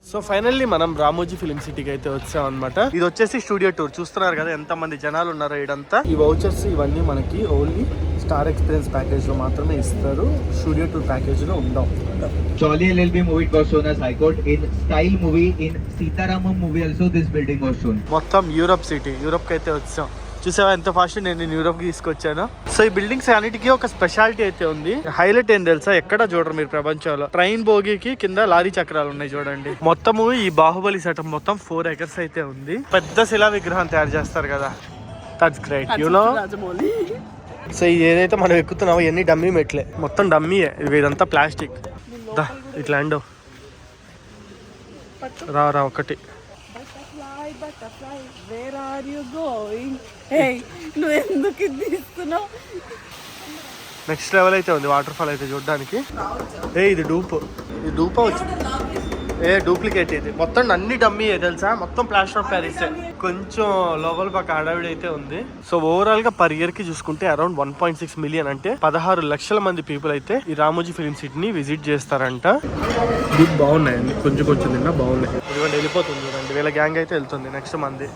So finally మనం Ramoji film సిటీకి అయితే వచ్చాం అనమాట. ఇది వచ్చేసి స్టూడియో టూర్. చూస్తున్నారు కదా ఎంత మంది జనాలు ఉన్నారో ఇదంతా. ఈ వౌచర్స్ ఇవన్నీ మనకి ఓన్లీ స్టార్ ఎక్స్పీరియన్స్ ప్యాకేజ్ లో మాత్రమే ఇస్తారు, స్టూడియో టూర్ ప్యాకేజ్ లో ఉండవు. Choli LLB movie was shown as High Court. In Style movie, in Sitaramam movie also this building was shown. మొత్తం యూరప్ సిటీ, యూరప్ కి అయితే వచ్చాం. చూసావా ఎంత ఫాస్ట్ నేను యూరోప్ కి తీసుకొచ్చాను. సో ఈ బిల్డింగ్స్ అన్నిటికీ ఒక స్పెషాలిటీ అయితే ఉంది. హైలైట్ ఏం తెలుసా, ఎక్కడ చూడరు మీరు ప్రపంచంలో. ట్రైన్ బోగికి కింద లారీ చక్రాలు ఉన్నాయి చూడండి. మొత్తము ఈ బాహుబలి సెటప్ మొత్తం 4 acres అయితే ఉంది. పెద్ద శిలా విగ్రహం తయారు చేస్తారు కదా, that's great you no. So ఇది ఏదైతే మనం ఎక్కుతున్నామో ఇవన్నీ డమ్మీ మెట్లే, మొత్తం డమ్మీయే. ఇదంతా ప్లాస్టిక్. దా ఇట్లాండో రా ఒకటి. Where are you going? Hey, నువ్వు ఎందుకు ఇది తీస్తున్నావు? నెక్స్ట్ లెవెల్ అయితే ఉంది వాటర్ ఫాల్ అయితే చూడడానికి. ఇది డూపా వచ్చింది. డూప్లికేట్ ఇది మొత్తం అన్ని డమ్మీ తెలుసా, మొత్తం ప్లాస్టర్ ఆఫ్ ప్యారిస్. కొంచెం లోపల పక్క హడావిడి అయితే ఉంది. సో ఓవరాల్ గా పర్ ఇయర్ కి చూసుకుంటే అరౌండ్ 1.6 మిలియన్ అంటే 16 లక్షల మంది పీపుల్ అయితే ఈ రామోజీ ఫిలిం సిటీని విజిట్ చేస్తారంట. గుడ్ బాగున్నాయండి, కొంచెం నిన్న బాగున్నాయి. ఇదిగోండి వెళ్ళిపోతుంది చూడండి, వీళ్ళ గ్యాంగ్ అయితే వెళ్తుంది నెక్స్ట్ మంది.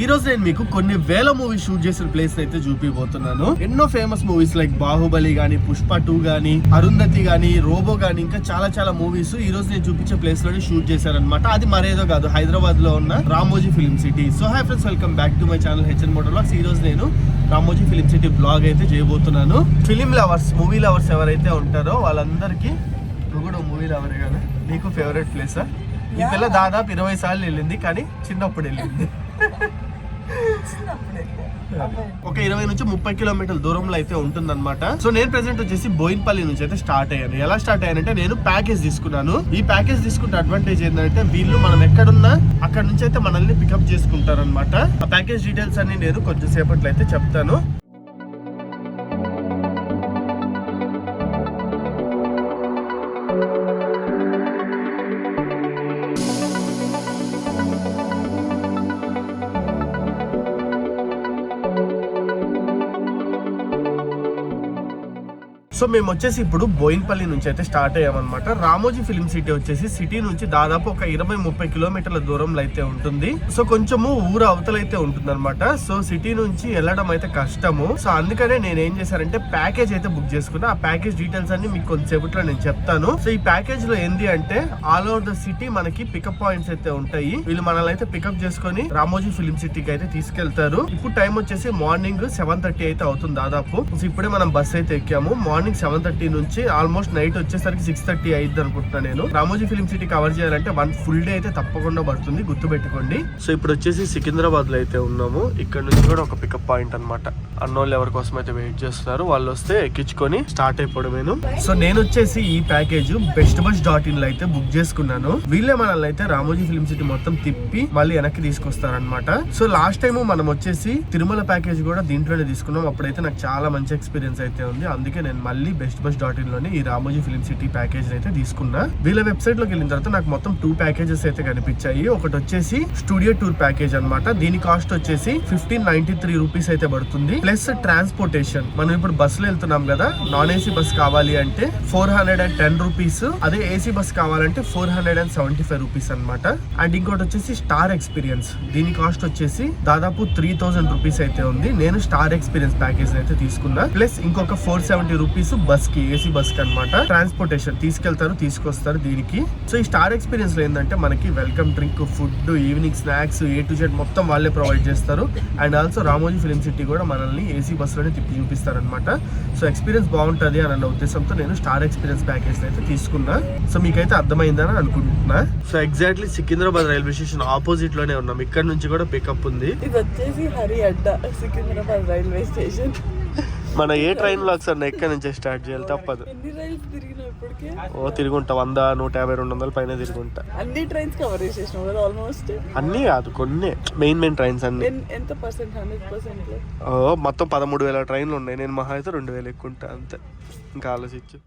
ఈ రోజు నేను మీకు కొన్ని వేల మూవీస్ షూట్ చేసిన ప్లేస్ అయితే చూపిపోతున్నాను. ఎన్నో ఫేమస్ మూవీస్ లైక్ బాహుబలి గానీ, పుష్ప 2 గానీ, అరుంధతి గానీ, రోబో గానీ, ఇంకా చాలా మూవీస్ ఈ రోజు నేను చూపించే ప్లేస్ లోనే షూట్ చేశారనమాట. అది మరేదో కాదు, హైదరాబాద్ లో ఉన్న Ramoji film city. So hi friends, welcome back to my channel HN moto vlogs. ఈ రోజు నేను రామోజీ ఫిలిం సిటీ బ్లాగ్ అయితే చేయబోతున్నాను. ఫిలిం లవర్స్, మూవీ లవర్స్ ఎవరైతే ఉంటారో వాళ్ళందరికీ, నువ్వు కూడా మూవీ లవరే కదా, నీకు ఫేవరెట్ ప్లేసా? ఈ పిల్ల దాదాపు 20 సార్లు వెళ్ళింది, కానీ చిన్నప్పుడు వెళ్ళింది. ఒక 20 నుంచి 30 కిలోమీటర్ల దూరంలో అయితే ఉంటుందన్నమాట. సో నేను ప్రెసెంట్ వచ్చేసి బోయిన్పల్లి నుంచి అయితే స్టార్ట్ అయ్యాను. ఎలా స్టార్ట్ అయ్యానంటే, నేను ప్యాకేజ్ తీసుకున్నాను. ఈ ప్యాకేజ్ తీసుకుంటే అడ్వాంటేజ్ ఏంటంటే, వీళ్ళు మనం ఎక్కడున్నా అక్కడ నుంచి అయితే మనల్ని పికప్ చేసుకుంటారు అనమాట. ఆ ప్యాకేజ్ డీటెయిల్స్ అన్ని నేను కొంచెం సేపట్లో అయితే చెప్తాను. సో మేము వచ్చేసి ఇప్పుడు బోయిన్పల్లి నుంచి అయితే స్టార్ట్ అయ్యామన్నమాట. రామోజీ ఫిలిం సిటీ వచ్చేసి సిటీ నుంచి దాదాపు ఒక 20-30 కిలోమీటర్ల దూరంలో అయితే ఉంటుంది. సో కొంచెము ఊరు అవతలైతే ఉంటుంది అనమాట. సో సిటీ నుంచి వెళ్ళడం అయితే కష్టము. సో అందుకనే నేను ఏం చేశానంటే ప్యాకేజ్ అయితే బుక్ చేసుకున్నా. ఆ ప్యాకేజ్ డీటెయిల్స్ అన్ని మీకు కొంచెంసేపట్లో నేను చెప్తాను. సో ఈ ప్యాకేజ్ లో ఏంది అంటే, ఆల్ ఓవర్ ద సిటీ మనకి పికప్ పాయింట్స్ అయితే ఉంటాయి. వీళ్ళు మనల్ని అయితే పికప్ చేసుకొని రామోజీ ఫిలిం సిటీకి అయితే తీసుకెళ్తారు. ఇప్పుడు టైం వచ్చేసి మార్నింగ్ 7:30 అయితే అవుతుంది దాదాపు. సో ఇప్పుడే మనం బస్ అయితే ఎక్కాము. మార్నింగ్ 7:30 నుంచి ఆల్మోస్ట్ నైట్ వచ్చేసరికి 6:30 అయింది అనుకుంటున్నా. నేను రామోజీ ఫిలిం సిటీ కవర్ చేయాలంటే 1 full డే అయితే తప్పకుండా పడుతుంది, గుర్తుపెట్టుకోండి. సో ఇప్పుడు వచ్చేసి సికింద్రాబాద్ లో అయితే ఉన్నాము. ఇక్కడ నుంచి కూడా ఒక పికప్ పాయింట్ అనమాట. అన్నోళ్ళు ఎవరి కోసం అయితే వెయిట్ చేస్తున్నారు, వాళ్ళు వస్తే ఎక్కించుకొని స్టార్ట్ అయిపోవడమేను. సో నేను వచ్చేసి ఈ ప్యాకేజ్ bestbus.in లో అయితే బుక్ చేసుకున్నాను. వీళ్ళే మనల్ని అయితే రామోజీ ఫిలిం సిటీ మొత్తం తిప్పి మళ్ళీ వెనక్కి తీసుకొస్తారనమాట. సో లాస్ట్ టైం మనం వచ్చేసి తిరుమల ప్యాకేజ్ కూడా దీంట్లోనే తీసుకున్నాం. అప్పుడైతే నాకు చాలా మంచి ఎక్స్పీరియన్స్ అయితే ఉంది. అందుకే నేను మళ్ళీ bestbus.in లోనే ఈ రామోజీ ఫిలిం సిటీ ప్యాకేజ్ అయితే తీసుకున్నా. వీళ్ళ వెబ్సైట్ లోకి వెళ్ళిన తర్వాత నాకు మొత్తం 2 ప్యాకేజెస్ అయితే కనిపించాయి. ఒకటి వచ్చేసి స్టూడియో టూర్ ప్యాకేజ్ అనమాట. దీని కాస్ట్ వచ్చేసి 1593 రూపీస్ అయితే పడుతుంది. ప్లస్ ట్రాన్స్పోర్టేషన్, మనం ఇప్పుడు బస్సులో వెళ్తున్నాం కదా, నాన్ ఏసీ బస్ కావాలి అంటే 410 రూపీస్, అదే ఏసీ బస్ కావాలంటే 475 రూపీస్ అనమాట. అండ్ ఇంకోటి వచ్చేసి స్టార్ ఎక్స్పీరియన్స్, దీని కాస్ట్ వచ్చేసి దాదాపు 3000 రూపీస్ అయితే ఉంది. నేను స్టార్ ఎక్స్పీరియన్స్ ప్యాకేజ్ అయితే తీసుకున్నా. ప్లస్ ఇంకొక 470 రూపీస్ బస్ కి, ఏసీ బస్ కి అనమాట. ట్రాన్స్పోర్టేషన్ తీసుకెళ్తారు, తీసుకొస్తారు దీనికి. సో ఈ స్టార్ ఎక్స్పీరియన్స్ లో ఏంటంటే మనకి welcome drink, food, evening snacks, A to Z మొత్తం వాళ్ళే ప్రొవైడ్ చేస్తారు. And also Ramoji film city కూడా మనల్ని ఏసీ బస్ లోనే తిప్పి చూపిస్తారనమాట. సో ఎక్స్పీరియన్స్ బాగుంటది అన్న ఉద్దేశంతో నేను స్టార్ ఎక్స్పీరియన్స్ ప్యాకేజ్ అయితే తీసుకున్నా. సో మీకైతే అర్థమైందని అనుకుంటున్నా. So exactly Secunderabad railway station opposite లోనే ఉన్నాం. ఇక్కడ నుంచి కూడా పికప్ ఉంది. ఇది వచ్చేసి హరిఅడ్డ, సికింద్రాబాద్ రైల్వే స్టేషన్. మన ఏ ట్రైన్ లాక్స్ అన్న ఎక్కడి నుంచి స్టార్ట్ చేయాలి, తప్పదు. ఎన్ని రైల్స్ తిరిగినావు ఇప్పటికే? తిరుగుంటా 100, 150, 200 పైన తిరుగుంటా. అన్ని ట్రైన్స్ కవర్ చేసేసినావు కదా ఆల్మోస్ట్? అన్ని కాదు, కొన్ని మెయిన్ ట్రైన్స్ అన్ని. ఎంత పర్సెంట్? 100%? మొత్తం 13,000 ట్రైన్లు ఉన్నాయి. నేను మహా అయితే 2,000 ఎక్కుంటా అంతే. ఇంకా ఆలోచించు.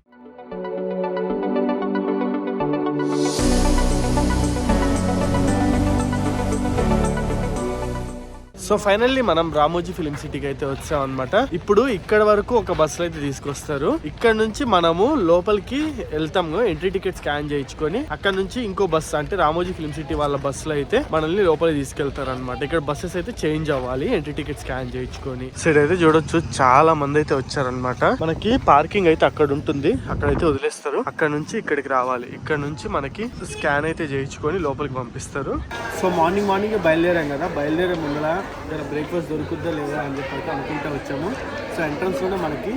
సో ఫైనల్లీ మనం రామోజీ ఫిలిం సిటీకి అయితే వచ్చాం అనమాట. ఇప్పుడు ఇక్కడ వరకు ఒక బస్సులో అయితే తీసుకొస్తారు. ఇక్కడ నుంచి మనము లోపలికి వెళ్తాము, ఎంట్రీ టికెట్ స్కాన్ చేయించుకొని అక్కడ నుంచి ఇంకో బస్సు అంటే రామోజీ ఫిలిం సిటీ వాళ్ళ బస్సులో అయితే మనల్ని లోపలికి తీసుకెళ్తారు అనమాట. ఇక్కడ బస్సెస్ అయితే చేంజ్ అవ్వాలి ఎంట్రీ టికెట్ స్కాన్ చేయించుకొని. సైడ్ అయితే చూడొచ్చు చాలా మంది అయితే వచ్చారనమాట. మనకి పార్కింగ్ అయితే అక్కడ ఉంటుంది, అక్కడైతే వదిలేస్తారు. అక్కడ నుంచి ఇక్కడికి రావాలి, ఇక్కడ నుంచి మనకి స్కాన్ అయితే చేయించుకొని లోపలికి పంపిస్తారు. సో మార్నింగ్ బయలుదేరాం కదా, బయలుదేరే ముందర ఇక్కడ బ్రేక్ఫాస్ట్ దొరుకుద్దా లేదా అని చెప్పి అయితే అనుకుంటూ వచ్చాము. సో ఎంట్రన్స్ లోనే మనకి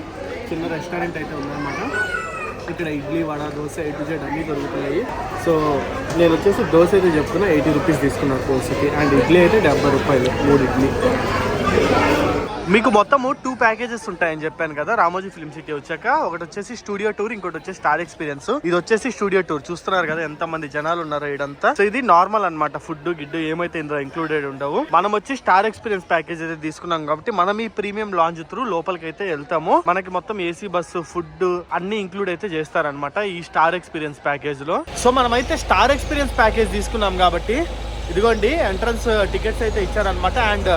చిన్న రెస్టారెంట్ అయితే ఉందన్నమాట. ఇక్కడ idli, vada, dosa, A to Z అన్నీ దొరుకుతున్నాయి. సో నేను వచ్చేసి దోశ అయితే చెప్తున్నా 80 రూపీస్ తీసుకున్నాను కోర్సుకి, అండ్ ఇడ్లీ అయితే 70 రూపాయలు 3 ఇడ్లీ. మీకు మొత్తము 2 ప్యాకేజెస్ ఉంటాయని చెప్పాను కదా రామోజీ ఫిలిం సిటీ వచ్చాక. ఒకటి వచ్చేసి స్టూడియో టూర్, ఇంకోటి వచ్చేసి స్టార్ ఎక్స్పీరియన్స్. ఇది వచ్చేసి స్టూడియో టూర్. చూస్తున్నారు కదా ఎంత మంది జనాలు ఉన్నారో ఇదంతా. సో ఇది నార్మల్ అన్నమాట, ఫుడ్ గిడ్డు ఏమైతే ఇందులో ఇంక్లూడెడ్ ఉండవు. మనం వచ్చి స్టార్ ఎక్స్పీరియన్స్ ప్యాకేజ్ అయితే తీసుకున్నాం కాబట్టి మనం ఈ ప్రీమియం లాంజ్ త్రూ లోపలికి అయితే వెళ్తాము. మనకి మొత్తం ఏసీ బస్సు, ఫుడ్ అన్ని ఇంక్లూడ్ అయితే చేస్తారనమాట ఈ స్టార్ ఎక్స్పీరియన్స్ ప్యాకేజ్ లో. సో మనం అయితే స్టార్ ఎక్స్పీరియన్స్ ప్యాకేజ్ తీసుకున్నాం కాబట్టి ఇదిగోండి ఎంట్రన్స్ టికెట్స్ అయితే ఇచ్చారనమాట. అండ్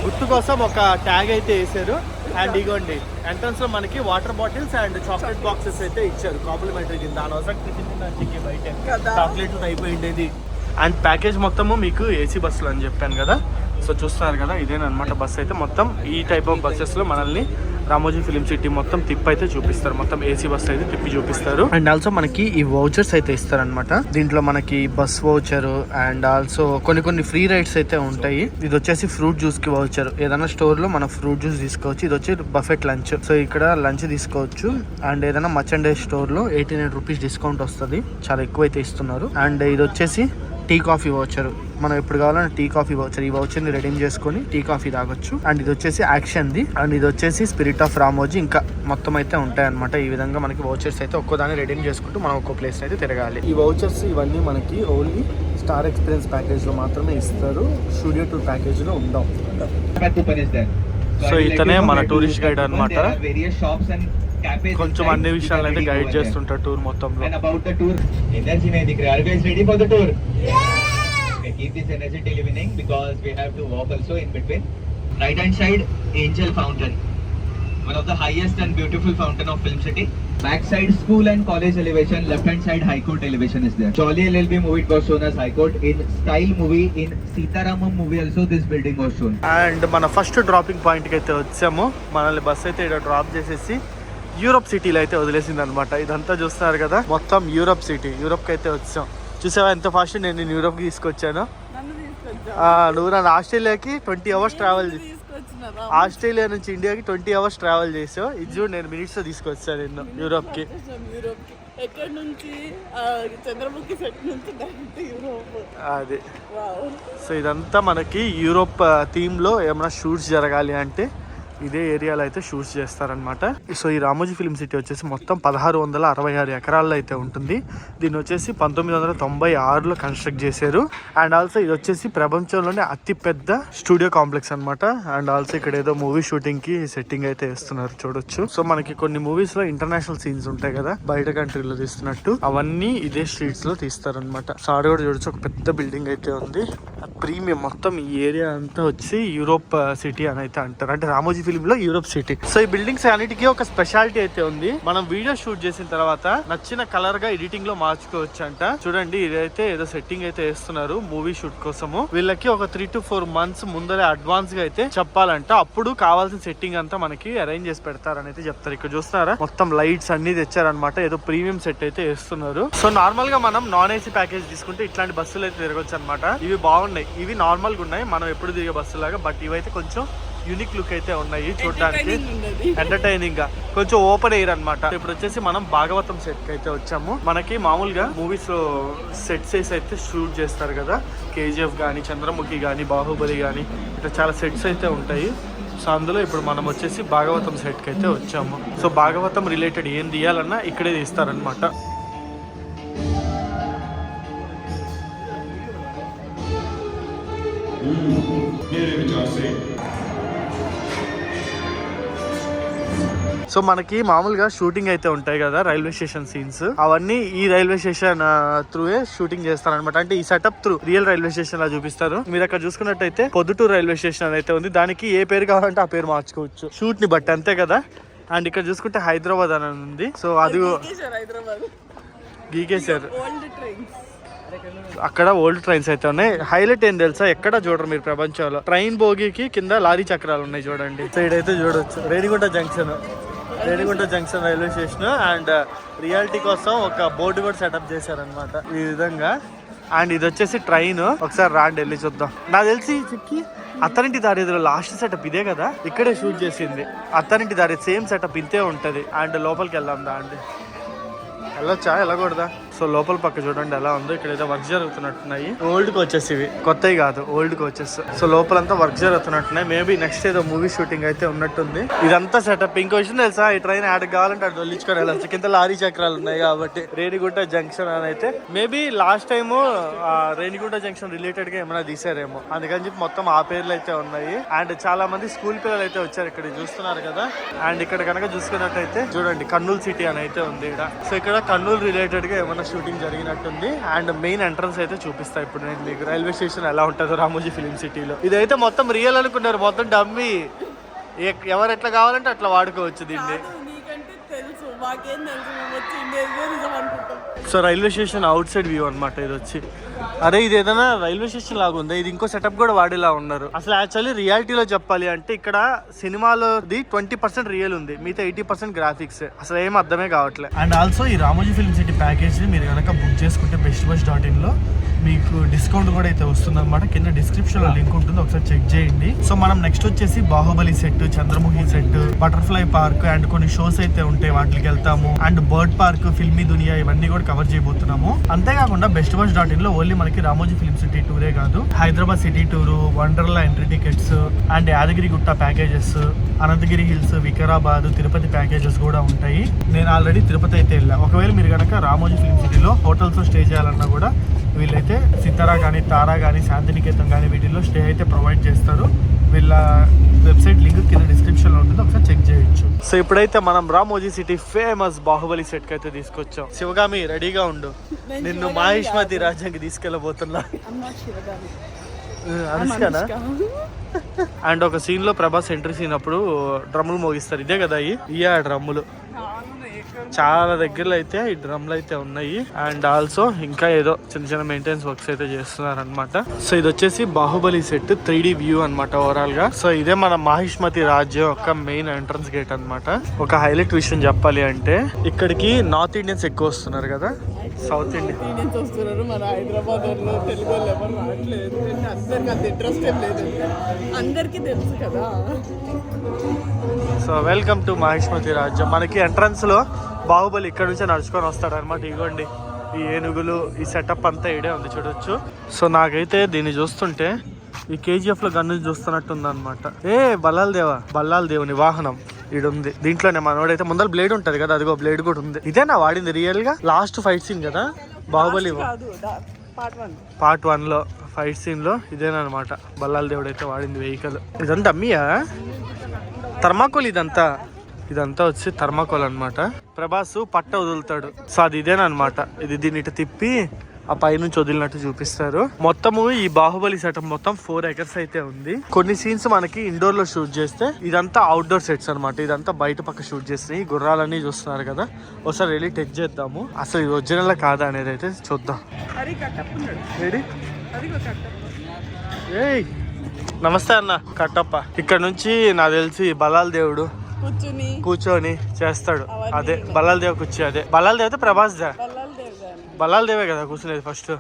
గుర్తు కోసం ఒక ట్యాగ్ అయితే వేసారు. అండ్ ఇదిగోండి ఎంట్రన్స్ లో మనకి water bottles and chocolate boxes అయితే ఇచ్చారు కాంప్లిమెంటరీ కింద. దానివసం టిఫిన్ బయట చాక్లెట్ అయిపోయిండేది. అండ్ ప్యాకేజ్ మొత్తము మీకు ఏసీ బస్సులు అని చెప్పాను కదా. సో చూస్తున్నారు కదా ఇదేనమాట బస్ అయితే. మొత్తం ఈ టైప్ ఆఫ్ బస్సెస్ లో మనల్ని రామోజీ ఫిలిం సిటీ మొత్తం తిప్పి అయితే చూపిస్తారు. మొత్తం ఏసీ బస్ అయితే తిప్పి చూపిస్తారు. అండ్ ఆల్సో మనకి ఈ వౌచర్స్ అయితే ఇస్తారనమాట. దీంట్లో మనకి బస్ వౌచర్ అండ్ ఆల్సో కొన్ని ఫ్రీ రైడ్స్ అయితే ఉంటాయి. ఇది వచ్చేసి ఫ్రూట్ జ్యూస్ కి వౌచర్. ఏదైనా స్టోర్ లో మనం ఫ్రూట్ జ్యూస్ తీసుకోవచ్చు. ఇది వచ్చి బఫెట్ లంచ్. సో ఇక్కడ లంచ్ తీసుకోవచ్చు. అండ్ ఏదైనా మర్చెండైజ్ స్టోర్ లో 89 రూపీస్ డిస్కౌంట్ వస్తుంది. చాలా ఎక్కువ అయితే ఇస్తున్నారు. అండ్ ఇది వచ్చేసి టీ కాఫీ వౌచర్. మనం ఎప్పుడు కావాలన్నా టీ కాఫీ వౌచర్, ఈ వౌచర్ ని రెడీమ్ చేసుకొని టీ కాఫీ తాగొచ్చు. అండ్ ఇది వచ్చేసి యాక్షన్ ది, అండ్ ఇది వచ్చేసి స్పిరిట్ ఆఫ్ రామోజీ. ఇంకా మొత్తం అయితే ఉంటాయి అనమాట. ఈ విధంగా మనకి వౌచర్స్ అయితే ఒక్కోదాన్ని రెడీమ్ చేసుకుంటూ మనం ఒక్కో ప్లేస్ అయితే తిరగాలి. ఈ వౌచర్స్ ఇవన్నీ మనకి ఓన్లీ స్టార్ ఎక్స్పీరియన్స్ ప్యాకేజ్ లో మాత్రమే ఇస్తారు. స్టూడియో టూర్ ప్యాకేజ్ లో ఉండవు. సో ఇతనే మన టూరిస్ట్ గైడ్ అనమాట. కొంచెం అన్ని విషయాలు అయితే గైడ్ చేస్తుంటారు టూర్ మొత్తంలో. Keep this energy delivering because we have to walk also in between. Right hand side, Angel Fountain, one of the highest and beautiful fountain of Film City. Back side, school and college elevation. Left hand side, High Court elevation is there. Jolly LLB movie was shown as High Court. In Style movie, in Sitaramam movie also this building was shown. And మన first dropping point కి అయితే వచ్చాము. మనల్ని bus అయితే ఇక్కడ drop చేసేసి Europe సిటీలో అయితే వదిలేసింది అనమాట. ఇదంతా చూస్తున్నారు కదా మొత్తం యూరోప్ సిటీ. యూరోప్ కి అయితే వచ్చాం. చూసావా ఎంత ఫాస్ట్ నేను యూరోప్ కి తీసుకొచ్చాను. నువ్వు నన్ను ఆస్ట్రేలియాకి 20 అవర్స్ ట్రావెల్ ఆస్ట్రేలియా నుంచి ఇండియాకి 20 అవర్స్ ట్రావెల్ చేసావు. ఇది చూడు నేను మినిట్స్ లో తీసుకొచ్చాను నిన్ను యూరోప్ కి. అది సో ఇదంతా మనకి యూరోప్ థీమ్ లో ఏమైనా షూట్స్ జరగాలి అంటే ఇదే ఏరియాలో అయితే షూట్స్ చేస్తారనమాట. సో ఈ రామోజీ ఫిలిం సిటీ వచ్చేసి మొత్తం 1666 ఎకరాల్లో అయితే ఉంటుంది. దీన్ని వచ్చేసి 1996లో కన్స్ట్రక్ట్ చేశారు. అండ్ ఆల్సో ఇది వచ్చేసి ప్రపంచంలోనే అతి పెద్ద స్టూడియో కాంప్లెక్స్ అనమాట. అండ్ ఆల్సో ఇక్కడ ఏదో మూవీ షూటింగ్ కి సెట్టింగ్ అయితే వేస్తున్నారు చూడొచ్చు. సో మనకి కొన్ని మూవీస్ లో ఇంటర్నేషనల్ సీన్స్ ఉంటాయి కదా బయట కంట్రీలో తీస్తున్నట్టు, అవన్నీ ఇదే స్ట్రీట్స్ లో తీస్తారనమాట. సో ఆడ కూడా చూడొచ్చు ఒక పెద్ద బిల్డింగ్ అయితే ఉంది. ప్రీమియం మొత్తం ఈ ఏరియా అంతా వచ్చి యూరోప్ సిటీ అని అయితే అంటారు. అంటే రామోజీ ఫిలిం లో యూరోప్ సిటీ. సో ఈ బిల్డింగ్స్ అన్నిటికీ ఒక స్పెషాలిటీ అయితే ఉంది. మనం వీడియో షూట్ చేసిన తర్వాత నచ్చిన కలర్ గా ఎడిటింగ్ లో మార్చుకోవచ్చు అంట. చూడండి ఇదైతే ఏదో సెట్టింగ్ అయితే వేస్తున్నారు మూవీ షూట్ కోసము. వీళ్ళకి ఒక 3 to 4 months ముందరే అడ్వాన్స్ గా అయితే చెప్పాలంట. అప్పుడు కావాల్సిన సెట్టింగ్ అంతా మనకి అరేంజ్ చేసి పెడతారని అయితే చెప్తారు. ఇక్కడ చూస్తున్నారా మొత్తం లైట్స్ అన్ని తెచ్చారనమాట. ఏదో ప్రీమియం సెట్ అయితే వేస్తున్నారు. సో నార్మల్ గా మనం నాన్ ఏసీ ప్యాకేజ్ తీసుకుంటే ఇట్లాంటి బస్సులు అయితే తిరగొచ్చు అనమాట. ఇవి బాగున్నాయి. ఇవి నార్మల్ గా ఉన్నాయి మనం ఎప్పుడు తిరిగే బస్సు లాగా. బట్ ఇవైతే కొంచెం యూనిక్ లుక్ అయితే ఉన్నాయి చూడడానికి. ఎంటర్టైనింగ్ గా కొంచెం ఓపెన్ ఎయిర్ అనమాట. ఇప్పుడు వచ్చేసి మనం భాగవతం సెట్ కి అయితే వచ్చాము. మనకి మామూలుగా మూవీస్ లో సెట్స్ అయితే షూట్ చేస్తారు కదా. KGF గానీ, చంద్రముఖి గానీ, బాహుబలి గానీ ఇట్లా చాలా సెట్స్ అయితే ఉంటాయి. సో అందులో ఇప్పుడు మనం వచ్చేసి భాగవతం సెట్ కి అయితే వచ్చాము. సో భాగవతం రిలేటెడ్ ఏం తీయాలన్నా ఇక్కడే తీస్తారనమాట. సో సో మనకి మామూలుగా షూటింగ్ అయితే ఉంటాయి కదా రైల్వే స్టేషన్ సీన్స్, అవన్నీ ఈ రైల్వే స్టేషన్ త్రూయే షూటింగ్ చేస్తారనమాట. అంటే ఈ setup through real railway station లా చూపిస్తారు. మీరు అక్కడ చూసుకున్నట్టయితే పొద్దుటూరు రైల్వే స్టేషన్ అయితే ఉంది, దానికి ఏ పేరు కావాలంటే ఆ పేరు మార్చుకోవచ్చు షూట్ ని బట్టి, అంతే కదా. అండ్ ఇక్కడ చూసుకుంటే హైదరాబాద్ అని ఉంది. సో అది గీకేశారు. అక్కడ ఓల్డ్ ట్రైన్స్ అయితే ఉన్నాయి. హైలైట్ ఏం తెలుసా, ఎక్కడ చూడరు మీరు ప్రపంచంలో, ట్రైన్ బోగికి కింద లారీ చక్రాలు ఉన్నాయి చూడండి. సైడ్ అయితే చూడొచ్చు Renigunta junction railway station. And reality కోసం ఒక బోర్డు కూడా సెటప్ చేశారనమాట ఈ విధంగా. అండ్ ఇది వచ్చేసి ట్రైన్, ఒకసారి రాండి వెళ్ళి చూద్దాం. నాకు తెలిసి చిక్కి అత్తారింటి దారేదిలో లాస్ట్ సెటప్ ఇదే కదా, ఇక్కడే షూట్ చేసింది. అత్తారింటి దారి సేమ్ సెటప్ ఇంతే ఉంటది. అండ్ లోపలికి వెళ్దాం దా అండి, వెళ్ళొచ్చా వెళ్ళకూడదా? సో లోపల పక్క చూడండి ఎలా ఉందో, ఇక్కడ ఏదో వర్క్ జరుగుతున్నట్టున్నాయి. ఓల్డ్ కోచెస్ ఇవి, కొత్తవి కాదు, ఓల్డ్ కోచెస్. సో లోపలంతా వర్క్ జరుగుతున్నట్టున్నాయి. మేబీ నెక్స్ట్ ఏదో మూవీ షూటింగ్ అయితే ఉన్నట్టుంది. ఇదంతా సెటప్. ఇంకో విషయం తెలుసా, ఈ ట్రైన్ ఆడకి కావాలంటే అటు దొల్లించుకొని వెళ్ళచ్చు, కింద లారీ చక్రాలు ఉన్నాయి కాబట్టి. రేణిగుంట జంక్షన్ అని అయితే maybe last time Renigunta junction related గా ఏమైనా తీసారేమో, అందుకని చెప్పి మొత్తం ఆ పేర్లు అయితే ఉన్నాయి. అండ్ చాలా మంది స్కూల్ పిల్లలు అయితే వచ్చారు, ఇక్కడ చూస్తున్నారు కదా. అండ్ ఇక్కడ కనుక చూసుకున్నట్టయితే చూడండి కర్నూలు సిటీ అని అయితే ఉంది ఇక్కడ. సో ఇక్కడ కర్నూలు రిలేటెడ్ గా ఏమైనా షూటింగ్ జరిగినట్టుంది. అండ్ మెయిన్ ఎంట్రన్స్ అయితే చూపిస్తా ఇప్పుడు నేను మీకు, రైల్వే స్టేషన్ ఎలా ఉంటుందో రామోజీ ఫిలిం సిటీలో. ఇదైతే మొత్తం రియల్ అనుకున్నారు, మొత్తం డమ్మీ. ఎవరు ఎట్లా కావాలంటే అట్లా వాడుకోవచ్చు దీన్ని. So railway station out side view అనమాట ఇది వచ్చి. అరే ఇది ఏదైనా రైల్వే స్టేషన్ లాగా ఉంది, ఇది ఇంకో సెటప్ కూడా వాడేలా ఉన్నారు. అసలు యాక్చువల్లీ రియాలిటీలో చెప్పాలి అంటే ఇక్కడ సినిమాలోది 20% రియల్ ఉంది, మిగతా 80% గ్రాఫిక్స్. అసలు ఏం అర్థమే కావట్లేదు. అండ్ ఆల్సో ఈ రామోజీ ఫిల్మ్ సిటీ ప్యాకేజ్ ని మీరు కనుక బుక్ చేసుకుంటే bestbus.in లో మీకు డిస్కౌంట్ కూడా అయితే వస్తుంది అనమాట. కింద డిస్క్రిప్షన్ లో లింక్ ఉంటుంది, ఒకసారి చెక్ చేయండి. సో మనం నెక్స్ట్ వచ్చేసి Baahubali set, Chandramukhi set, butterfly park and కొన్ని షోస్ అయితే ఉంటాయి వాటికి వెళ్తాము. అండ్ బర్డ్ పార్క్, ఫిల్మీ దునియా ఇవన్నీ కూడా కవర్ చేయబోతున్నాము. అంతేకాకుండా bestbus.in లో ఓన్లీ మనకి రామోజీ ఫిల్మ్ సిటీ టూరే కాదు, Hyderabad city tour, Wonderla entry tickets and Yadagiri Gutta packages, Ananthagiri hills, Vikarabad, Tirupati packages కూడా ఉంటాయి. నేను ఆల్రెడీ తిరుపతి అయితే వెళ్ళా. ఒకవేళ మీరు కనుక రామోజీ ఫిల్మ్ సిటీలో హోటల్స్ స్టే చేయాలన్నా కూడా వీళ్ళైతే సితారా కానీ, తారా కానీ, శాంతినికేతన్ కానీ వీటిల్లో స్టే అయితే ప్రొవైడ్ చేస్తారు. వీళ్ళ వెబ్సైట్ లింక్ కింద డిస్క్రిప్షన్ లో ఉంటుంది, ఒకసారి చెక్ చేయొచ్చు. సో ఇప్పుడైతే మనం Ramoji city famous Baahubali set కి అయితే తీసుకొచ్చాం. శివగామి రెడీగా ఉండు, నిన్ను మాహిష్మతి రాజ్యానికి తీసుకెళ్ళబోతున్నా. అనుష్కనా? అండ్ ఒక సీన్ లో ప్రభాస్ ఎంట్రీ సీన్ అప్పుడు డ్రమ్ములు మోగిస్తారు, ఇదే కదా ఈ డ్రమ్ములు. చాలా దగ్గరలో అయితే ఈ డ్రమ్లు అయితే ఉన్నాయి. అండ్ ఆల్సో ఇంకా ఏదో చిన్న చిన్న మెయింటెనెన్స్ వర్క్స్ అయితే చేస్తున్నారు అనమాట. సో ఇది వచ్చేసి బాహుబలి సెట్ 3D వ్యూ అనమాట ఓవరాల్ గా. సో ఇదే మన మాహిష్మతి రాజ్యం యొక్క మెయిన్ ఎంట్రన్స్ గేట్ అనమాట. ఒక హైలైట్ విషయం చెప్పాలి అంటే ఇక్కడికి నార్త్ ఇండియన్స్ ఎక్కువ వస్తున్నారు కదా, సౌత్ ఇండియన్స్ వస్తున్నారు. మన హైదరాబాద్ లో తెలుగు వాళ్ళు ఎవరు రావట్లేదు, అందరికి అంత ఇంట్రెస్ట్ ఏం లేదు, అందరికీ తెలుసు కదా. సో వెల్కమ్ టు మాహిష్మతి రాజ్యం. మనకి ఎంట్రన్స్ లో బాహుబలి ఇక్కడ నుంచే నడుచుకొని వస్తాడు అనమాట. ఇగోండి ఈ ఏనుగులు, ఈ సెటప్ అంతా ఇడే ఉంది చూడొచ్చు. సో నాకైతే దీన్ని చూస్తుంటే ఈ KGF లో గన్ను చూస్తున్నట్టుంది అనమాట. బల్లాల దేవుని వాహనం ఈడుంది. దీంట్లోనే మనోడైతే ముందర బ్లేడ్ ఉంటది కదా, అదిగో బ్లేడ్ కూడా ఉంది. ఇదేనా వాడింది రియల్ గా లాస్ట్ ఫైట్ సీన్ కదా బాహుబలి పార్ట్ 1 లో ఫైట్ సీన్ లో ఇదేనమాట బల్లాల దేవుడు అయితే వాడింది వెహికల్. ఇదంతా అమ్మియా థర్మాకోల్, ఇదంతా వచ్చి థర్మాకోల్ అనమాట. ప్రభాస్ పట్ట వదులుతాడు, సో అది ఇదేనమాట. ఇది దీన్ని ఇటు తిప్పి ఆ పైనుంచి వదిలినట్టు చూపిస్తారు. మొత్తము ఈ బాహుబలి సెటప్ మొత్తం 4 acres అయితే ఉంది. కొన్ని సీన్స్ మనకి ఇండోర్ లో షూట్ చేస్తే, ఇదంతా అవుట్డోర్ సెట్స్ అనమాట. ఇదంతా బయట పక్క షూట్ చేస్తాయి. గుర్రాలన్నీ చూస్తున్నారు కదా, ఒకసారి వెళ్ళి టెక్ చేద్దాము అసలు ఇది ఒరిజినల్ కాదా అనేది అయితే చూద్దాం. నమస్తే అన్న కట్టప్ప. ఇక్కడ నుంచి నాకు తెలిసి బల్లాల దేవుడు కూర్చొని చేస్తాడు. అదే బల్లాల దేవ్ కూర్చో, అదే బల్లాల దేవ్ అయితే ప్రభాస్ దా, బల్లాల దేవే కదా కూర్చునేది ఫస్ట్.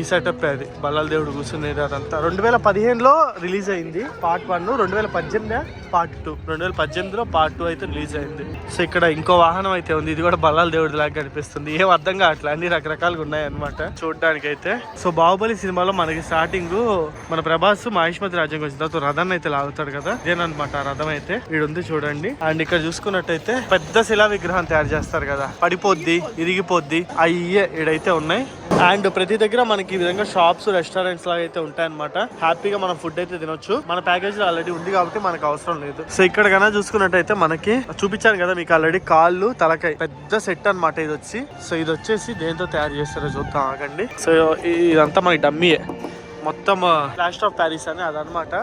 ఈ సెటప్ అది బల్లాల దేవుడు కూర్చునేది. అదంతా 2015లో రిలీజ్ అయింది పార్ట్ 1, 2018 పార్ట్ 2, 2018లో పార్ట్ 2 అయితే రిలీజ్ అయింది. సో ఇక్కడ ఇంకో వాహనం అయితే ఉంది, ఇది కూడా బల్లాల దేవుడి లాగా కనిపిస్తుంది. ఏం అర్థం కావట్లే, అన్ని రకరకాలుగా ఉన్నాయి అనమాట చూడడానికి అయితే. సో బాహుబలి సినిమాలో మనకి స్టార్టింగ్ మన ప్రభాస్ మాహిష్మతి రాజ్యం వచ్చిన తర్వాత రథాన్ని అయితే లాగుతాడు కదా, ఇదేనమాట ఆ రథం అయితే ఈడుంది చూడండి. అండ్ ఇక్కడ చూసుకున్నట్టయితే పెద్ద శిలా విగ్రహం తయారు చేస్తారు కదా, పడిపోద్ది, ఇరిగిపోద్ది, అయ్యే ఈడైతే ఉన్నాయి. అండ్ ప్రతి దగ్గర మనకి ఈ విధంగా షాప్స్ రెస్టారెంట్స్ లాగా అయితే ఉంటాయన్నమాట. హ్యాపీగా మనం ఫుడ్ అయితే తినొచ్చు. మన ప్యాకేజ్ లో ఆల్రెడీ ఉంది కాబట్టి మనకు అవసరం లేదు. సో ఇక్కడ కన్నా చూసుకున్నట్టయితే మనకి చూపించాను కదా మీకు ఆల్రెడీ కాళ్ళు తలకాయ పెద్ద సెట్ అన్నమాట ఇది వచ్చి. సో ఇది వచ్చేసి దేంతో తయారు చేస్తారో చూద్దాం ఆగండి. సో ఇదంతా మనకి డమ్మీయే, మొత్తం ప్లాస్టర్ ఆఫ్ ప్యారిస్ అని అదనమాట.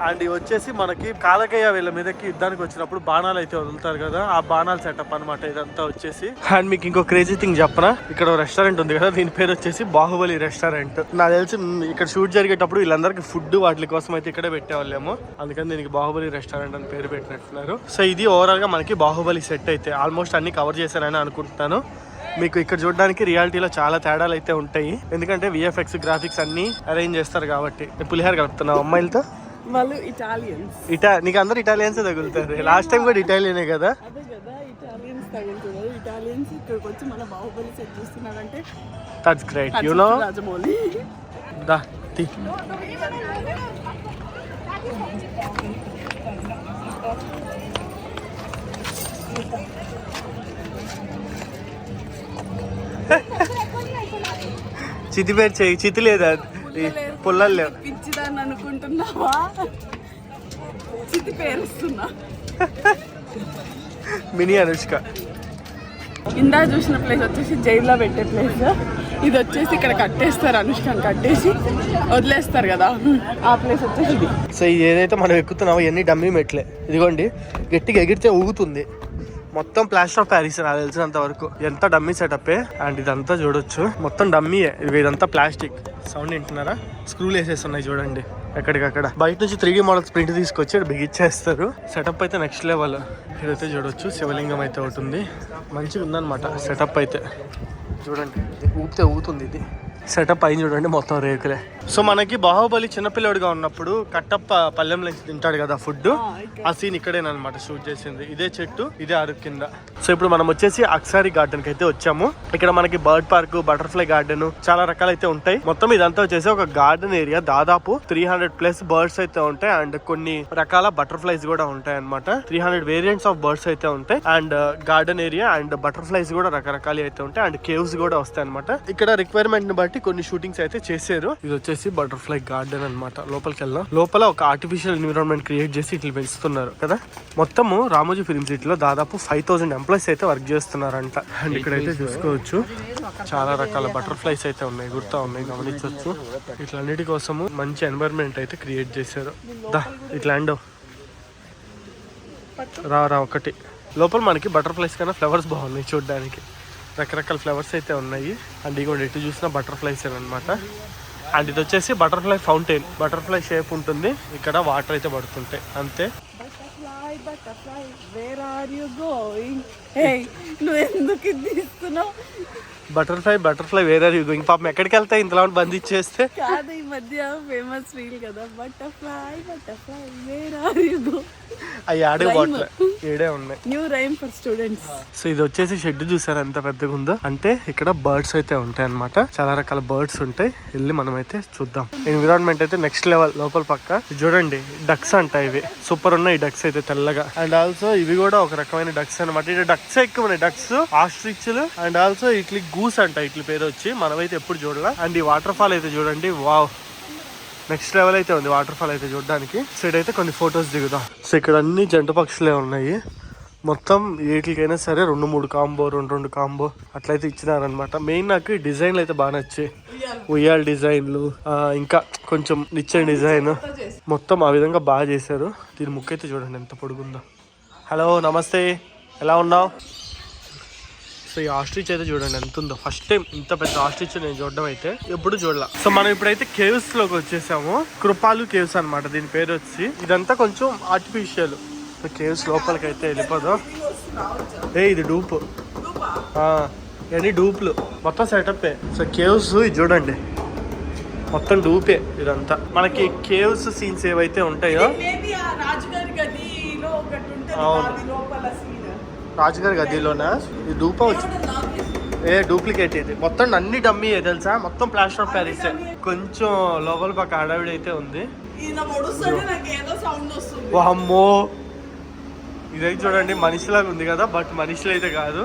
అండ్ ఇవి వచ్చేసి మనకి కాలకయ్య వీళ్ళ మీదకి యుద్ధానికి వచ్చినప్పుడు బాణాలు అయితే వదులుతారు కదా, ఆ బాణాల సెటప్ అనమాట ఇదంతా వచ్చేసి. అండ్ మీకు ఇంకో క్రేజీ థింగ్ చెప్పనా, ఇక్కడ రెస్టారెంట్ ఉంది కదా, దీని పేరు వచ్చేసి బాహుబలి రెస్టారెంట్. నాకు తెలిసి ఇక్కడ షూట్ జరిగేటప్పుడు వీళ్ళందరికీ ఫుడ్ వాటి కోసం అయితే ఇక్కడే పెట్టేవాళ్ళేమో, అందుకని దీనికి బాహుబలి రెస్టారెంట్ అని పేరు పెట్టినట్టున్నారు. సో ఇది ఓవరాల్ గా మనకి బాహుబలి సెట్ అయితే ఆల్మోస్ట్ అన్ని కవర్ చేశారని అనుకుంటున్నాను. మీకు ఇక్కడ చూడడానికి రియాలిటీలో చాలా తేడాలు అయితే ఉంటాయి, ఎందుకంటే విఎఫ్ఎక్స్ గ్రాఫిక్స్ అన్ని అరేంజ్ చేస్తారు కాబట్టి. పులిహార కలుపుతున్నావు అమ్మాయిలతో, వాళ్ళు ఇటాలియన్స్. నీకు అందరు ఇటాలియన్స్ తగులుతారు. లాస్ట్ టైం కూడా ఇటాలియనే కదా. అదే కదా, ఇటాలియన్స్ తగులుతున్నారు. ఇటాలియన్స్ ఇక్కడికి వచ్చి మన బాహుబలి సెట్ చూస్తున్నారంటే that's great, you know. Rajamouli దా తి చితి పేరు చేయి, చితి లేదా పుల్లలు లేవు. పిచ్చిదాన్ని అనుకుంటున్నావా? చితి పేరుస్తున్నా. మినీ అనుష్క. ఇందా చూసిన ప్లేస్ వచ్చేసి జైల్లో పెట్టే ప్లేస్. ఇది వచ్చేసి ఇక్కడ కట్టేస్తారు, అనుష్కని కట్టేసి వదిలేస్తారు కదా, ఆ ప్లేస్ వచ్చేసి ఇది. సో ఇది ఏదైతే మనం ఎక్కుతున్నామో ఇవన్నీ డమ్మీ మెట్లే. ఇదిగోండి గట్టిగా ఎగిరితే ఊగుతుంది. మొత్తం ప్లాస్టర్ ఆఫ్ ప్యారిస్ నాకు తెలిసినంత వరకు. ఎంత డమ్మీ సెటప్పే. అండ్ ఇదంతా చూడొచ్చు మొత్తం డమ్మీయే. ఇదంతా ప్లాస్టిక్. సౌండ్ వింటున్నారా? స్క్రూలు వేసేస్తున్నాయి చూడండి ఎక్కడికక్కడ. బయట నుంచి 3D మోడల్స్ ప్రింట్ తీసుకొచ్చి బిగిచ్చేస్తారు. సెటప్ అయితే నెక్స్ట్ లెవెల్. ఇదైతే చూడొచ్చు శివలింగం అయితే ఒకటి ఉంది, మంచిగా ఉందన్నమాట సెటప్ అయితే. చూడండి ఊపితే ఊగుతుంది ఇది. సెటప్ అయింది చూడండి, మొత్తం రేకులే. సో మనకి బాహుబలి చిన్నపిల్లడిగా ఉన్నప్పుడు కట్టప్ప పల్లెంలో తింటాడు కదా ఫుడ్, ఆ సీన్ ఇక్కడేనమాట షూట్ చేసింది. ఇదే చెట్టు, ఇదే అరుగు కింద. సో ఇప్పుడు మనం వచ్చేసి అక్సారి గార్డెన్ కి అయితే వచ్చాము. ఇక్కడ మనకి బర్డ్ పార్క్, బటర్ఫ్లై గార్డెన్, చాలా రకాలైతే ఉంటాయి. మొత్తం ఇదంతా వచ్చేసి ఒక గార్డెన్ ఏరియా. దాదాపు 300+ బర్డ్స్ అయితే ఉంటాయి. అండ్ కొన్ని రకాల బటర్ఫ్లైస్ కూడా ఉంటాయి అనమాట. 300 వేరియంట్స్ ఆఫ్ బర్డ్స్ అయితే ఉంటాయి. And garden area and butterflies కూడా రకరకాలు అయితే ఉంటాయి. అండ్ కేవ్స్ కూడా వస్తాయి అనమాట. ఇక్కడ రిక్వైర్మెంట్ ని బట్టి కొన్ని షూటింగ్స్ అయితే చేశారు. ఇది వచ్చేసి బటర్ఫ్లై గార్డెన్ అనమాట. లోపలికి వెళ్దాం. లోపల ఒక ఆర్టిఫిషియల్ ఎన్విరాన్మెంట్ క్రియేట్ చేసి ఇట్లా పెంచుతున్నారు కదా. మొత్తము రామోజీ ఫిల్మ్ సిటీలో దాదాపు 5000 ఎంప్లాయీస్ అయితే వర్క్ చేస్తున్నారంట. అండ్ ఇక్కడైతే చూసుకోవచ్చు చాలా రకాల బటర్ఫ్లైస్ అయితే ఉన్నాయి, గుర్తా ఉన్నాయి, గమనించవచ్చు. ఇట్లన్నిటి కోసము మంచి ఎన్వైరన్మెంట్ అయితే క్రియేట్ చేశారు. దా ఇట్లాండో రా ఒకటి. లోపల మనకి బటర్ఫ్లైస్ కన్నా ఫ్లవర్స్ బాగున్నాయి చూడడానికి. రకరకాల ఫ్లవర్స్ అయితే ఉన్నాయి. అండ్ ఇగోండి ఎటు చూసినా బటర్ఫ్లైస్ అనమాట. అండ్ ఇది వచ్చేసి బటర్ఫ్లై ఫౌంటైన్. బటర్ఫ్లై షేప్ ఉంటుంది, ఇక్కడ వాటర్ అయితే పడుతుంటాయి అంతే. Butterfly where are you going? Hey నువ్వు ఎందుకు ఇది తీస్తున్నావు? Butterfly where are you going. పాపం ఎక్కడికి వెళ్తాయి ఇంతలా బంధించేస్తే? కాదు, ఈ మధ్య ఫేమస్ రీల్ కదా, butterfly where are you going. అవి ఆడే బాటిల్ ఏడే ఉన్నాయి. New rhyme for students. So ఇది వచ్చేసి షెడ్ చూసారు ఎంత పెద్దగా ఉందో. అంటే ఇక్కడ బర్డ్స్ అయితే ఉంటాయి అనమాట. చాలా రకాల బర్డ్స్ ఉంటాయి. వెళ్ళి మనం అయితే చూద్దాం. ఎన్విరాన్మెంట్ అయితే నెక్స్ట్ లెవెల్. లోపల పక్క చూడండి డక్స్ అంట, ఇవి సూపర్ ఉన్నాయి. డక్స్ అయితే తెల్లగా. అండ్ ఆల్సో ఇవి కూడా ఒక రకమైన డక్స్ అనమాట. ఇక్కడ డక్స్ ఎక్కువ ఉన్నాయి. డక్స్, ఆస్ట్రిచ్లు అండ్ ఆల్సో ఇట్లీ గూస్ అంట ఇట్ల పేరు వచ్చి. మనమైతే ఎప్పుడు చూడాల. అండ్ ఈ వాటర్ ఫాల్ అయితే చూడండి, వావ్ నెక్స్ట్ లెవెల్ అయితే ఉంది వాటర్ ఫాల్ అయితే చూడడానికి. సో ఇదైతే కొన్ని ఫొటోస్ దిగుదాం. సో ఇక్కడ అన్ని జంట పక్షులే ఉన్నాయి. మొత్తం వీటికైనా సరే 2-3 కాంబో, 2 కాంబో అట్లయితే ఇచ్చినారనమాట. మెయిన్ నాకు డిజైన్లు అయితే బాగా నచ్చాయి. ఉయ్యాల డిజైన్లు, ఇంకా కొంచెం నిచ్చెన డిజైన్, మొత్తం ఆ విధంగా బాగా చేశారు. దీని ముక్కు అయితే చూడండి ఎంత పొడుగుందో. హలో నమస్తే, ఎలా ఉన్నావు? సో ఈ ఆస్ట్రిచ్ అయితే చూడండి ఎంత ఉందో. ఫస్ట్ టైం ఇంత పెద్ద ఆస్ట్రిచ్ నేను చూడడం అయితే ఎప్పుడు చూడాల. సో మనం ఇప్పుడైతే కేవ్స్ లోకి వచ్చేసాము. కృపాలు కేవ్స్ అనమాట దీని పేరు వచ్చి. ఇదంతా కొంచెం ఆర్టిఫిషియల్. సో కేవ్స్ లోపలికి అయితే వెళ్ళిపోదాం. ఇది డూప్, ఇవన్నీ డూప్లు, మొత్తం సెటప్పే. సో కేవ్స్ ఇది చూడండి మొత్తం డూపే. ఇదంతా మనకి కేవ్స్ సీన్స్ ఏవైతే ఉంటాయో, రాజుగారి గదిలోనా ఇది డూపా వచ్చింది. డూప్లికేట్ ఇది మొత్తం. అన్ని డమ్మీ తెలుసా, మొత్తం ప్లాస్టర్ ఆఫ్ ప్యారిస్. కొంచెం లోపల పక్క హడావిడి అయితే ఉంది. అమ్మో ఇదైతే చూడండి మనిషిలాగా ఉంది కదా, బట్ మనుషులు అయితే కాదు.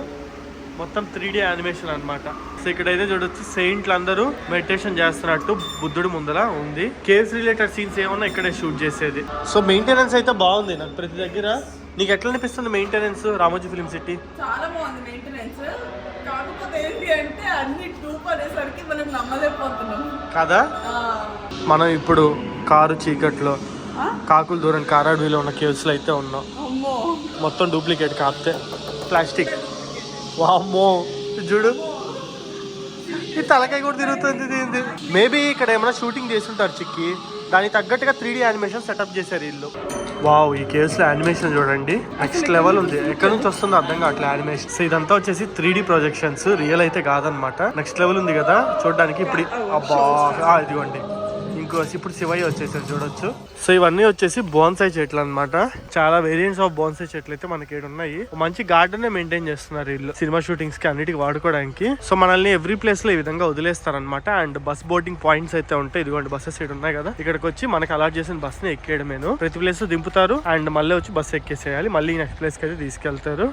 మొత్తం 3D యానిమేషన్ అన్నమాట. సో ఇక్కడైతే చూడొచ్చు సెయింట్లు అందరూ మెడిటేషన్ చేస్తున్నట్టు బుద్ధుడి ముందర ఉంది. కేవ్స్ రిలేటెడ్ సీన్స్ ఏమన్నా ఇక్కడే షూట్ చేసేది. సో మెయింటెనెన్స్ అయితే బాగుంది నాకు ప్రతి దగ్గర. నీకు ఎట్లా అనిపిస్తుంది మెయింటెనెన్స్ రామోజీ ఫిల్మ్ సిటీ? చాలా బాగుంది మెయింటెనెన్స్. కాకపోతే ఏంటి అంటే అన్ని టూప్ అనేసరికి మనం నమ్మలేకపోతున్నాం కదా. మనం ఇప్పుడు కారు చీకట్లో కాకులు దూరం కారాడవిలో ఉన్న కేవ్స్ లో అయితే ఉన్నాం. మొత్తం డూప్లికేట్ కాస్తే ప్లాస్టిక్. వామ్మో చూడు, ఈ తలకాయ కూడా తిరుగుతుంది దీనిది. మేబీ ఇక్కడ ఏమైనా షూటింగ్ చేస్తుంటారు చిక్కి, దానికి తగ్గట్టుగా 3D యానిమేషన్ సెటప్ చేశారు వీళ్ళు. వావ్, ఈ కేవ్స్ లో యానిమేషన్ చూడండి నెక్స్ట్ లెవెల్ ఉంది. ఎక్కడి నుంచి వస్తుందో అర్థం కావట్లేదు యానిమేషన్. సో ఇదంతా వచ్చేసి 3D ప్రొజెక్షన్స్, రియల్ అయితే కాదనమాట. నెక్స్ట్ లెవెల్ ఉంది కదా చూడడానికి. ఇప్పుడు అబ్బా ఇదిగోండి ఇంకోసి ఇప్పుడు శివయ్య వచ్చేసారు చూడొచ్చు. సో ఇవన్నీ వచ్చేసి బోన్సాయి చెట్లు అనమాట. చాలా వేరియంట్స్ ఆఫ్ బోన్సాయి చెట్లు అయితే మనకి ఇక్కడ ఉన్నాయి. మంచి గార్డెన్ మెయింటైన్ చేస్తున్నారు వీళ్ళు సినిమా షూటింగ్స్ కి అన్నిటికి వాడుకోవడానికి. సో మనల్ని ఎవ్రీ ప్లేస్ లో ఈ విధంగా వదిలేస్తారనమాట. అండ్ బస్ బోర్డింగ్ పాయింట్స్ అయితే ఉంటాయి. ఇదిగోండి బస్సెస్ ఇక్కడ ఉన్నాయి కదా, ఇక్కడికి వచ్చి మనకి అలాట్ చేసిన బస్ ని ఎక్కేయడమేను. ప్రతి ప్లేస్ లో దింపుతారు అండ్ మళ్ళీ వచ్చి బస్ ఎక్కేసేయాలి. మళ్ళీ నెక్స్ట్ ప్లేస్ కి అయితే తీసుకెళ్తారు.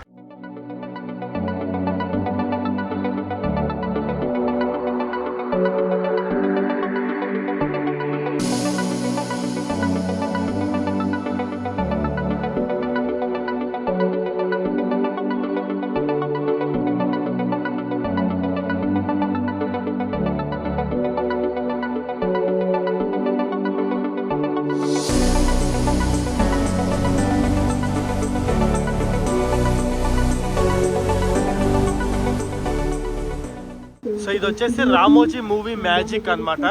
సో ఇది వచ్చేసి రామోజీ మూవీ మ్యాజిక్ అన్నమాట.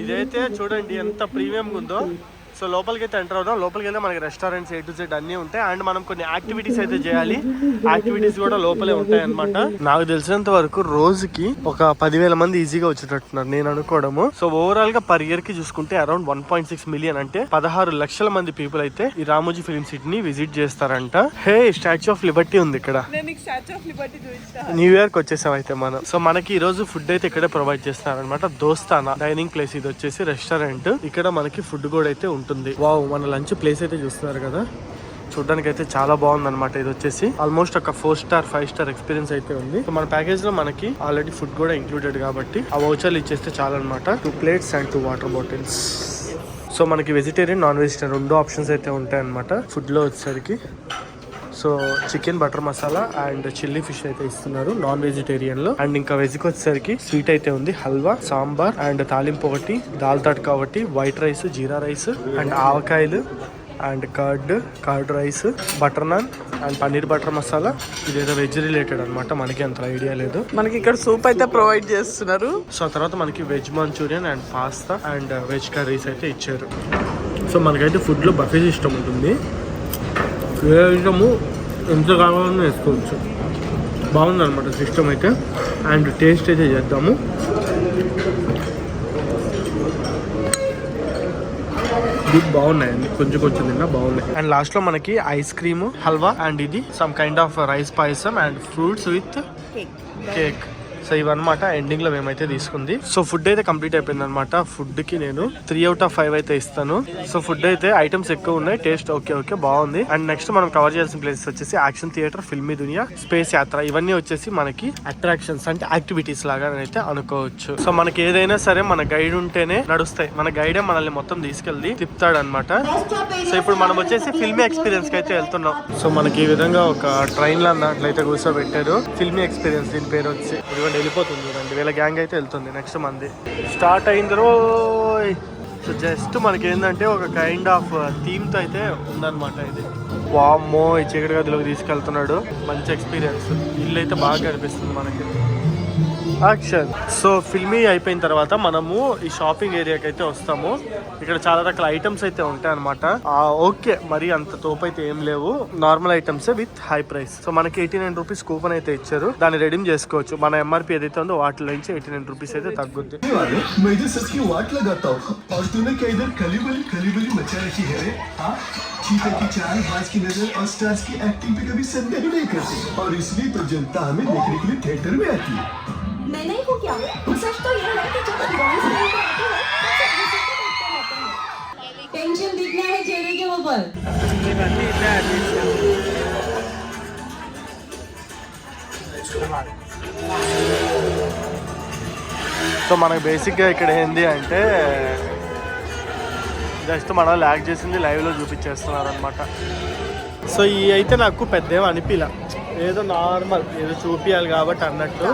ఇదైతే చూడండి ఎంత ప్రీమియం ఉందో. సో లోపలికి అయితే ఎంటర్ అవుదాం. లోపలికి వెళ్తే మనకి రెస్టారెంట్స్ A to Z అన్నీ ఉంటాయి. అండ్ మనం కొన్ని యాక్టివిటీస్ అయితే చేయాలి. యాక్టివిటీస్ కూడా లోపలే ఉంటాయి అనమాట. నాకు తెలిసినంత వరకు రోజుకి ఒక 10,000 మంది ఈజీగా వచ్చేటట్టున్నారు నేను అనుకోవడము. సో ఓవరాల్ గా పర్ ఇయర్ కి చూసుకుంటే అరౌండ్ 1.6 మిలియన్ అంటే 16 లక్షల మంది పీపుల్ అయితే ఈ రామోజీ ఫిల్మ్ సిటీని విజిట్ చేస్తారంట. హే, స్టాచ్యూ ఆఫ్ లిబర్టీ ఉంది ఇక్కడ. న్యూ ఇయర్ కి వచ్చేసాం అయితే మనం. సో మనకి ఈ రోజు ఫుడ్ అయితే ఇక్కడే ప్రొవైడ్ చేస్తారనమాట. దోస్తానా డైనింగ్ ప్లేస్ ఇది వచ్చేసి రెస్టారెంట్. ఇక్కడ మనకి ఫుడ్ కూడా అయితే ఉంటుంది. వావ్, మన లంచ్ ప్లేస్ అయితే చూస్తున్నారు కదా, చూడడానికి అయితే చాలా బాగుంది అనమాట. ఇది వచ్చేసి ఆల్మోస్ట్ ఒక 4 స్టార్ 5 స్టార్ ఎక్స్పీరియన్స్ అయితే ఉంది. సో మన ప్యాకేజ్ లో మనకి ఆల్రెడీ ఫుడ్ కూడా ఇంక్లూడెడ్ కాబట్టి ఆ వౌచర్లు ఇచ్చేస్తే చాలా అనమాట. 2 plates and 2 water bottles. So మనకి వెజిటేరియన్ నాన్ వెజిటేరియన్ 2 ఆప్షన్స్ అయితే ఉంటాయి అనమాట ఫుడ్ లో వచ్చేసరికి. So chicken butter masala and chilli fish అయితే ఇస్తున్నారు నాన్ వెజిటేరియన్ లో. అండ్ ఇంకా వెజ్ కి వచ్చేసరికి స్వీట్ అయితే ఉంది, హల్వా, సాంబార్ అండ్ తాలింపు ఒకటి, దాల్ తడ్కా ఒకటి, white rice, jeera rice and ఆవకాయలు and curd rice, butter naan and paneer butter masala. ఇదేదో వెజ్ రిలేటెడ్ అనమాట, మనకి అంత ఐడియా లేదు. మనకి ఇక్కడ సూప్ అయితే ప్రొవైడ్ చేస్తున్నారు. సో తర్వాత మనకి veg Manchurian and pasta and veg curries అయితే ఇచ్చారు. సో మనకైతే ఫుడ్ లో బఫే సిస్టమ్ ఉంటుంది. ఏ ఐటము ఎంత కావాలన్నా వేసుకోవచ్చు. బాగుందన్నమాట సిస్టమ్ అయితే. అండ్ టేస్ట్ అయితే చేద్దాము. ఇది బాగున్నాయండి, కొంచెం కొంచెం తిన్నా బాగున్నాయి. అండ్ లాస్ట్ లో మనకి ఐస్ క్రీమ్, హల్వా అండ్ ఇది some kind of rice payasam and fruits with cake. So ఇవన్నమాట ఎండింగ్ లో మేమైతే తీసుకుంది. సో ఫుడ్ అయితే కంప్లీట్ అయిపోయింది అనమాట. ఫుడ్ కి నేను 3 out of 5 అయితే ఇస్తాను. సో ఫుడ్ అయితే ఐటమ్స్ ఎక్కువ ఉన్నాయి, టేస్ట్ ఓకే బాగుంది. అండ్ నెక్స్ట్ మనం కవర్ చేయాల్సిన ప్లేసెస్ వచ్చేసి యాక్షన్ థియేటర్, ఫిల్మీ దునియా, స్పేస్ యాత్ర. ఇవన్నీ వచ్చేసి మనకి అట్రాక్షన్స్ అంటే యాక్టివిటీస్ లాగా అయితే అనుకోవచ్చు. సో మనకి ఏదైనా సరే మన గైడ్ ఉంటేనే నడుస్తాయి. మన గైడే మనల్ని మొత్తం తీసుకెళ్ళి తిప్పుతాడు అనమాట. సో ఇప్పుడు మనం వచ్చేసి ఫిల్మీ ఎక్స్పీరియన్స్ కి అయితే వెళ్తున్నాం. సో మనకి ఈ విధంగా ఒక ట్రైన్ లో అట్లయితే కూర్చోబెట్టారు. ఫిల్మీ ఎక్స్పీరియన్స్ దీని పేరు వచ్చి వెళ్ళిపోతుంది. 2,000 గ్యాంగ్ అయితే వెళ్తుంది. నెక్స్ట్ మంది స్టార్ట్ అయింది రోయ్. సో జస్ట్ మనకి ఏంటంటే ఒక కైండ్ ఆఫ్ థీమ్ తో అయితే ఉందన్నమాట ఇది. వామ్మో, ఈ చీకటి గదిలోకి తీసుకెళ్తున్నాడు. మంచి ఎక్స్పీరియన్స్. ఇల్లు అయితే బాగా కనిపిస్తుంది మనకి. యాక్షన్. సో ఫిల్మీ అయిపోయిన తర్వాత మనము ఈ షాపింగ్ ఏరియాకి అయితే వస్తాము. ఇక్కడ చాలా రకాల ఐటమ్స్ అయితే ఉంటాయి అనమాట. ఓకే, మరి అంత తోపు అయితే ఏం లేవు, normal items with high price. So మనకి 89 రూపీస్ కూపన్ అయితే ఇచ్చారు, దాన్ని రెడీమ్ చేసుకోవచ్చు. మన MRP ఏదైతే ఉందో వాటిలో నుంచి 89 రూపీస్ అయితే తగ్గుద్ది. चीता की चाल, बाज की नजर और स्टार्स की एक्टिंग पे कभी संदेह नहीं करते और इसलिए तो जनता हमें देखने के लिए थिएटर में आती है। मैं नहीं हूँ क्या? सच तो यह है कि जब हम बॉयज नहीं आते हैं टेंशन दिखना है चेहरे के ऊपर. సో మనకు బేసిక్గా ఇక్కడ ఏంది అంటే జస్ట్ మనం ల్యాక్ చేసింది లైవ్లో చూపించేస్తున్నారు అనమాట. సో ఈ అయితే నాకు పెద్ద అనిపిలా, ఏదో నార్మల్ ఏదో చూపించాలి కాబట్టి అన్నట్టు.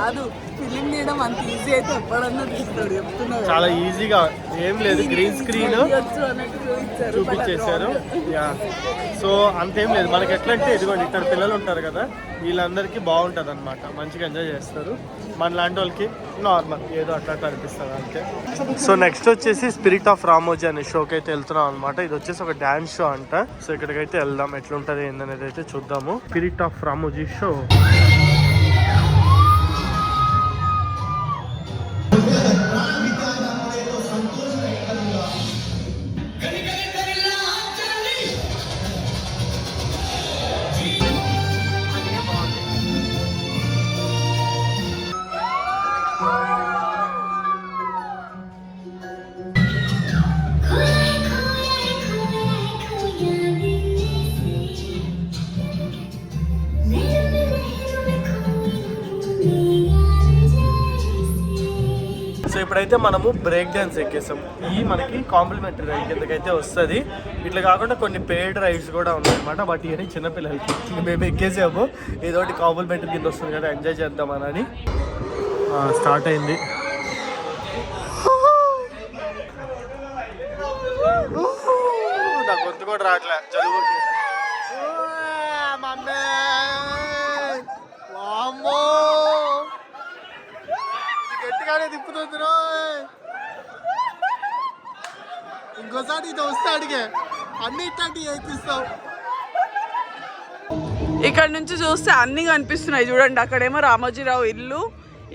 ఫిలిం తీయడం అంత ఈజీ అయితే ఎప్పుడన్నా తీస్తాడు, చెప్తున్నాడు. చాలా ఈజీగా ఏం లేదు, గ్రీన్ స్క్రీన్ చూపించేశారు. యా, సో అంతేం లేదు. మనకి ఎట్లా అంటే ఇదిగోండి ఇక్కడ పిల్లలు ఉంటారు కదా, వీళ్ళందరికీ బాగుంటుంది అనమాట, మంచిగా ఎంజాయ్ చేస్తారు. మన లాంటి వాళ్ళకి నార్మల్ ఏదో అట్లా అనిపిస్తుంది అంతే. సో నెక్స్ట్ వచ్చేసి స్పిరిట్ ఆఫ్ రామోజీ అనే షోకి అయితే వెళ్తున్నాం అనమాట. ఇది వచ్చేసి ఒక డాన్స్ షో అంట. సో ఇక్కడికైతే వెళ్దాం, ఎట్లుంటది ఏందనేది అయితే చూద్దాము. Spirit of Ramoji show. So ఇప్పుడైతే మనము బ్రేక్ డ్యాన్స్ ఎక్కేసాం. ఈ మనకి కాంప్లిమెంటరీ రైడ్ కిందకైతే వస్తుంది. ఇట్లా కాకుండా కొన్ని పెయిడ్ రైడ్స్ కూడా ఉన్నాయి అనమాట. బట్ ఇవన్నీ చిన్నపిల్లలకి, మేము ఎక్కేసాము. ఏదో ఒకటి కాంప్లిమెంటరీ కింద వస్తుంది కదా, ఎంజాయ్ చేద్దామని. స్టార్ట్ అయింది. నా గొంతు కూడా రావట్లే జలుబుకి. గట్టిగానే తిప్పుతుంది. ఇంకోసారి ఇది వస్తే అడిగే అన్ని ఇట్లాంటివి ఎక్కిస్తావు. ఇక్కడ నుంచి చూస్తే అన్ని కనిపిస్తున్నాయి చూడండి. అక్కడేమో రామోజీరావు ఇల్లు,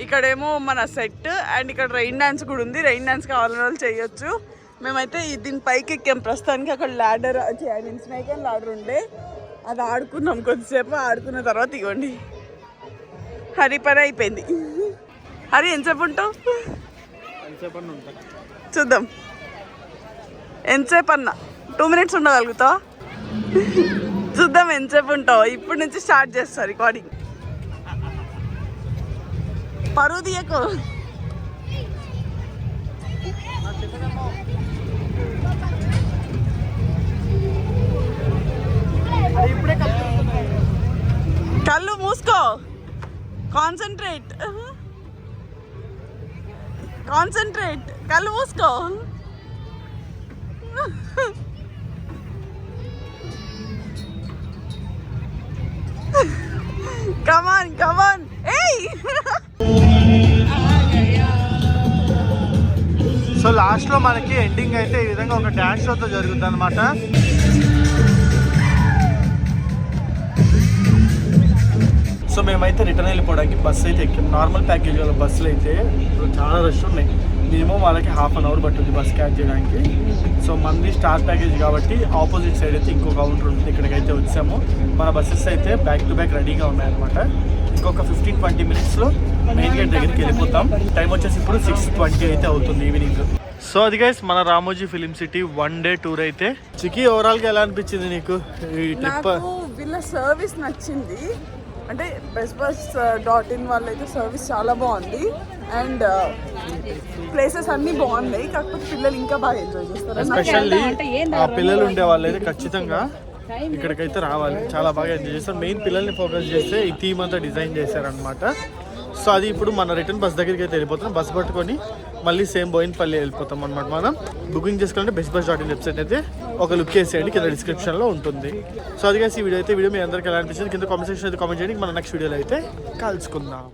ఇక్కడేమో మన సెట్, అండ్ ఇక్కడ రెయిన్ డాన్స్ కూడా ఉంది. రెయిన్ డాన్స్ కావాలని వాళ్ళు చేయొచ్చు. మేమైతే దీని పైకి ఎక్కాం ప్రస్తుతానికి. అక్కడ ల్యాడర్, స్నేక్ అండ్ ల్యాడర్ ఉండే, అది ఆడుకున్నాం కొద్దిసేపు. ఆడుకున్న తర్వాత ఇవ్వండి హరి పని అయిపోయింది. హరి ఎంతసేపు ఉంటావు? చూద్దాం ఎంతసేపు అన్నా. 2 minutes ఉండగలుగుతావు? చూద్దాం ఎంతసేపు ఉంటావు. ఇప్పటి నుంచి స్టార్ట్ చేస్తా రికార్డింగ్. పరువు తీయకు. కళ్ళు మూసుకో. కాన్సన్ట్రేట్, కళ్ళు మూసుకో. కమాన్ ఏయ్. సో లాస్ట్ లో మనకి ఎండింగ్ అయితే ఈ విధంగా ఒక డాన్స్ షోతో జరుగుతుంది అనమాట. సో మేమైతే రిటర్న్ వెళ్ళిపోవడానికి బస్సు అయితే ఎక్కాం. నార్మల్ ప్యాకేజ్ వాళ్ళ బస్సులు అయితే ఇప్పుడు చాలా రష్ ఉన్నాయి. మినిమం వాళ్ళకి 1/2 hour పట్టింది బస్ క్యాచ్ చేయడానికి. సో మంది స్టార్ ప్యాకేజ్ కాబట్టి ఆపోజిట్ సైడ్ అయితే ఇంకో కౌంటర్ ఉంటుంది. ఇక్కడికైతే వచ్చాము. మన బస్సెస్ అయితే బ్యాక్ టు బ్యాక్ రెడీగా ఉన్నాయన్నమాట. ఇంకొక 15-20 minutesలో మెయిన్ గేట్ దగ్గరికి వెళ్ళిపోతాం. టైం వచ్చేసి ఇప్పుడు 6:20 అయితే అవుతుంది ఈవినింగ్. సో అది గైస్ మన Ramoji film city 1 day tour అయితే. చికి ఓవరాల్గా ఎలా అనిపించింది నీకు ఈ ట్రిప్? వీళ్ళ సర్వీస్ నచ్చింది. అంటే bestbus.in వాళ్ళైతే సర్వీస్ చాలా బాగుంది. అండ్ ప్లేసెస్ అన్నీ బాగున్నాయి. కాకపోతే పిల్లలు ఇంకా బాగా ఎంజాయ్ చేస్తారు. ఎస్పెషల్లీ ఆ పిల్లలు ఉండే వాళ్ళు అయితే ఖచ్చితంగా ఇక్కడికైతే రావాలి. చాలా బాగా ఎంజాయ్ చేస్తారు. మెయిన్ పిల్లల్ని ఫోకస్ చేస్తే ఈ థీమ్ అంతా డిజైన్ చేశారనమాట. సో అది ఇప్పుడు మన రిటర్న్ బస్ దగ్గరికి అయితే వెళ్ళిపోతున్నాం. బస్ పట్టుకొని మళ్ళీ సేమ్ బోయిన్పల్లి వెళ్ళిపోతాం అనమాట. మనం బుకింగ్ చేసుకోవాలంటే bestbus.in వెబ్సైట్ అయితే ఒక లుక్ వేసేయండి, కింద డిస్క్రిప్షన్లో ఉంటుంది. సో అది ఈ వీడియో మీ అందరికీ ఎలా అనిపించింది కింద కామెంట్ సెక్షన్ అయితే కామెంట్ చేయండి. మన నెక్స్ట్ వీడియోలో అయితే కలుసుకుందాం.